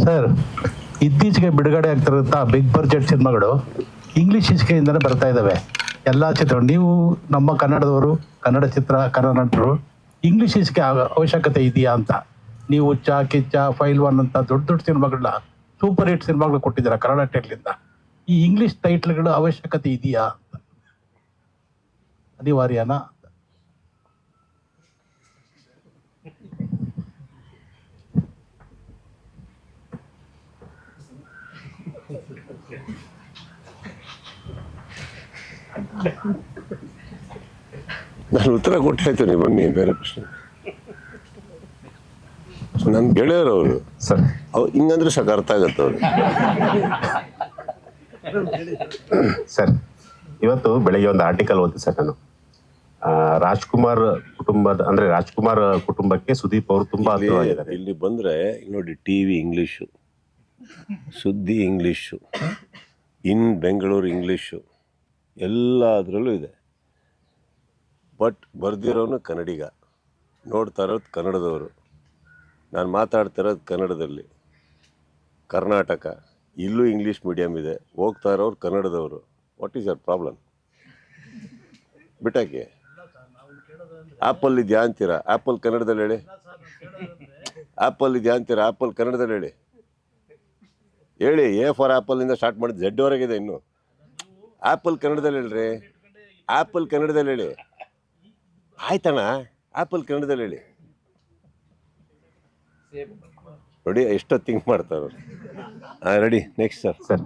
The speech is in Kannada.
ಸರ್, ಇತ್ತೀಚೆಗೆ ಬಿಡುಗಡೆ ಆಗ್ತಿರೋಂಥ ಬಿಗ್ ಬಡ್ಜೆಟ್ ಸಿನಿಮಾಗಳು ಇಂಗ್ಲಿಷ್ ಇಸ್ಕೆಯಿಂದಲೇ ಬರ್ತಾ ಇದ್ದಾವೆ. ಎಲ್ಲ ಚಿತ್ರಗಳು. ನೀವು ನಮ್ಮ ಕನ್ನಡದವರು, ಕನ್ನಡ ಚಿತ್ರ, ಕನ್ನಡ ನಟರು ಇಂಗ್ಲಿಷ್ ಇಸ್ಕೆ ಅವಶ್ಯಕತೆ ಇದೆಯಾ ಅಂತ. ನೀವು ಹುಚ್ಚ, ಕಿಚ್ಚ, ಫೈಲ್ 1 ಅಂತ ದೊಡ್ಡ ದೊಡ್ಡ ಸಿನಿಮಾಗಳನ್ನ, ಸೂಪರ್ ಹಿಟ್ ಸಿನಿಮಾಗಳು ಕೊಟ್ಟಿದ್ದೀರಾ ಕನ್ನಡ ಟೈಟ್ಲಿಂದ. ಈ ಇಂಗ್ಲಿಷ್ ಟೈಟ್ಲ್ಗಳ ಅವಶ್ಯಕತೆ ಇದೆಯಾ ಅಂತ, ಅನಿವಾರ್ಯನಾ? ನಾನು ಉತ್ತರ ಕೊಟ್ಟಾಯ್ತು ಬನ್ನಿ, ಬೇರೆ ಪ್ರಶ್ನೆ. ನನ್ನ ಗೆಳೆಯರು ಅವರು ಸರ್, ಅವ್ರು ಹಿಂಗಂದ್ರೆ ಸಾಕು ಅರ್ಥ ಆಗತ್ತೆ ಅವ್ರು. ಸರ್, ಇವತ್ತು ಬೆಳಗ್ಗೆ ಒಂದು ಆರ್ಟಿಕಲ್ ಓದಿದೆ ಸರ್ ನಾನು. ರಾಜ್ಕುಮಾರ್ ಕುಟುಂಬದ ಅಂದ್ರೆ ರಾಜ್ಕುಮಾರ್ ಕುಟುಂಬಕ್ಕೆ ಸುದೀಪ್ ಅವರು ತುಂಬಾ ಹತ್ತಿರವಾಗಿದ್ದಾರೆ. ಇಲ್ಲಿ ಬಂದ್ರೆ ನೋಡಿ, ಟಿವಿ ಇಂಗ್ಲೀಷು, ಸುದ್ದಿ ಇಂಗ್ಲೀಷು, ಇನ್ ಬೆಂಗಳೂರು ಇಂಗ್ಲೀಷು, ಎಲ್ಲದರಲ್ಲೂ ಇದೆ. ಬಟ್ ಬರ್ದಿರೋನು ಕನ್ನಡಿಗ, ನೋಡ್ತಾ ಇರೋದು ಕನ್ನಡದವರು. ನಾನು ಮಾತಾಡ್ತಾ ಇರೋದು ಕನ್ನಡದಲ್ಲಿ. ಕರ್ನಾಟಕ, ಇಲ್ಲೂ ಇಂಗ್ಲೀಷ್ ಮೀಡಿಯಮ್ ಇದೆ, ಹೋಗ್ತಾ ಇರೋರು ಕನ್ನಡದವರು. What is your problem? ಬಿಟ್ಟಾಕಿ. ಆ್ಯಪಲ್ ಇದೆಯಾ ಅಂತೀರಾ? ಆ್ಯಪಲ್ ಕನ್ನಡದಲ್ಲಿ ಹೇಳಿ. ಆ್ಯಪಲ್ ಇದೆಯಾ ಅಂತೀರಾ? ಆ್ಯಪಲ್ ಕನ್ನಡದಲ್ಲಿ ಹೇಳಿ. ಹೇಳಿ, ಎ ಫಾರ್ ಆ್ಯಪಲಿಂದ ಸ್ಟಾರ್ಟ್ ಮಾಡಿದ್ದು Z-ವರೆಗಿದೆ ಇನ್ನು. ಆ್ಯಪಲ್ ಕನ್ನಡದಲ್ಲಿ ಹೇಳ್ರಿ. ಆ್ಯಪಲ್ ಕನ್ನಡದಲ್ಲಿ ಹೇಳಿ. ಆಯ್ತಣ್ಣ, ಆ್ಯಪಲ್ ಕನ್ನಡದಲ್ಲಿ ಹೇಳಿ. ನೋಡಿ, ಎಷ್ಟೋ ಥಿಂಕ್ ಮಾಡ್ತಾರೆ. Ready, next sir.